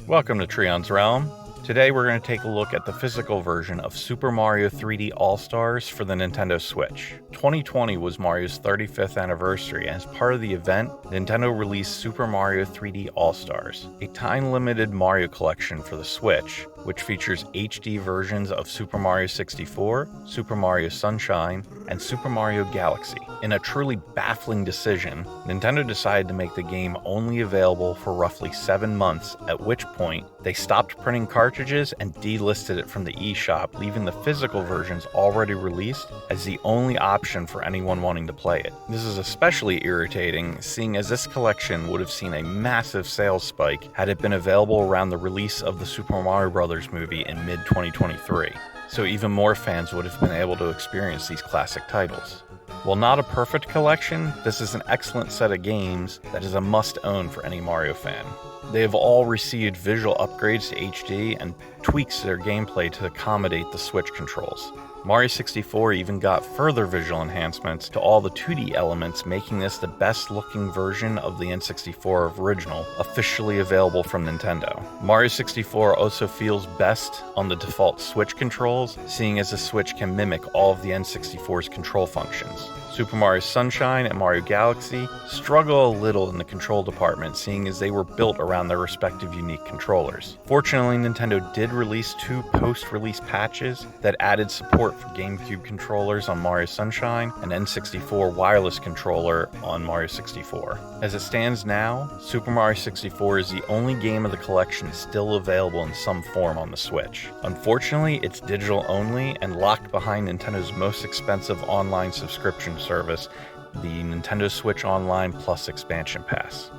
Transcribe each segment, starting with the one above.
Welcome to Treon's Realm. Today we're going to take a look at the physical version of Super Mario 3D All-Stars for the Nintendo Switch. 2020 was Mario's 35th anniversary, and as part of the event, Nintendo released Super Mario 3D All-Stars, a time-limited Mario collection for the Switch, which features HD versions of Super Mario 64, Super Mario Sunshine, and Super Mario Galaxy. In a truly baffling decision, Nintendo decided to make the game only available for roughly 7 months, at which point they stopped printing cartridges and delisted it from the eShop, leaving the physical versions already released as the only option for anyone wanting to play it. This is especially irritating, seeing as this collection would have seen a massive sales spike had it been available around the release of the Super Mario Bros. Movie in mid-2023, so even more fans would have been able to experience these classic titles. While not a perfect collection, this is an excellent set of games that is a must-own for any Mario fan. They have all received visual upgrades to HD and tweaks to their gameplay to accommodate the Switch controls. Mario 64 even got further visual enhancements to all the 2D elements, making this the best looking version of the N64 original, officially available from Nintendo. Mario 64 also feels best on the default Switch controls, seeing as the Switch can mimic all of the N64's control functions. Super Mario Sunshine and Mario Galaxy struggle a little in the control department, seeing as they were built around their respective unique controllers. Fortunately, Nintendo did release 2 post-release patches that added support for GameCube controllers on Mario Sunshine and N64 wireless controller on Mario 64. As it stands now, Super Mario 64 is the only game of the collection still available in some form on the Switch. Unfortunately, it's digital only and locked behind Nintendo's most expensive online subscription service, the Nintendo Switch Online Plus Expansion Pass.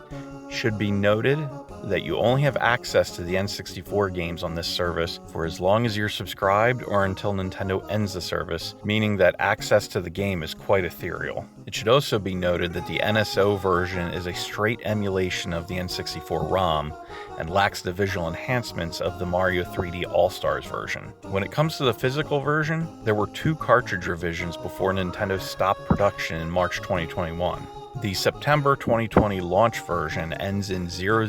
Should be noted that you only have access to the N64 games on this service for as long as you're subscribed or until Nintendo ends the service, meaning that access to the game is quite ethereal. It should also be noted that the NSO version is a straight emulation of the N64 ROM and lacks the visual enhancements of the Mario 3D All-Stars version. When it comes to the physical version, there were 2 cartridge revisions before Nintendo stopped production in March 2021. The September 2020 launch version ends in 000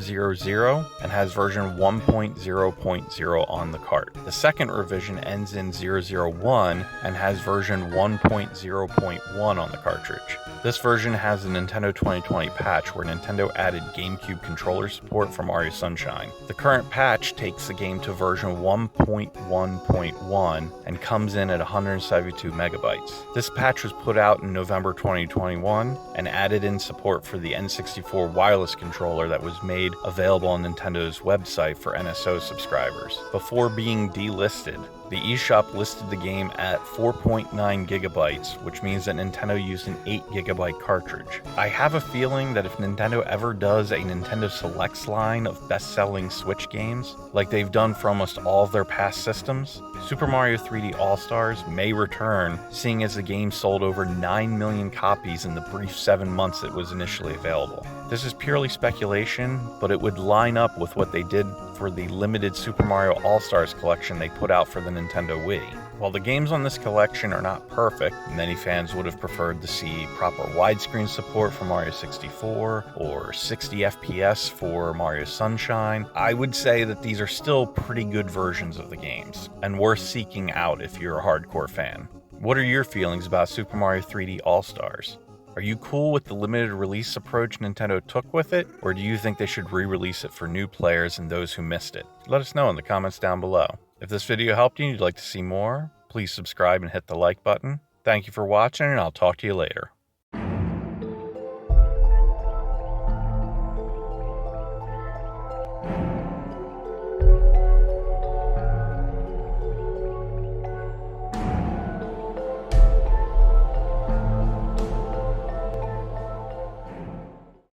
and has version 1.0.0 on the cart. The second revision ends in 001 and has version 1.0.1 on the cartridge. This version has a Nintendo 2020 patch where Nintendo added GameCube controller support for Mario Sunshine. The current patch takes the game to version 1.1.1 and comes in at 172 megabytes. This patch was put out in November 2021 and added in support for the N64 wireless controller that was made available on Nintendo's website for NSO subscribers. Before being delisted, the eShop listed the game at 4.9 gigabytes, which means that Nintendo used an 8 gigabyte cartridge. I have a feeling that if Nintendo ever does a Nintendo Selects line of best-selling Switch games, like they've done for almost all of their past systems, Super Mario 3D All-Stars may return, seeing as the game sold over 9 million copies in the brief 7 months it was initially available. This is purely speculation, but it would line up with what they did for the limited Super Mario All-Stars collection they put out for the Nintendo Wii. While the games on this collection are not perfect, many fans would have preferred to see proper widescreen support for Mario 64 or 60 FPS for Mario Sunshine. I would say that these are still pretty good versions of the games, and worth seeking out if you're a hardcore fan. What are your feelings about Super Mario 3D All-Stars? Are you cool with the limited release approach Nintendo took with it, or do you think they should re-release it for new players and those who missed it? Let us know in the comments down below. If this video helped you and you'd like to see more, please subscribe and hit the like button. Thank you for watching, and I'll talk to you later.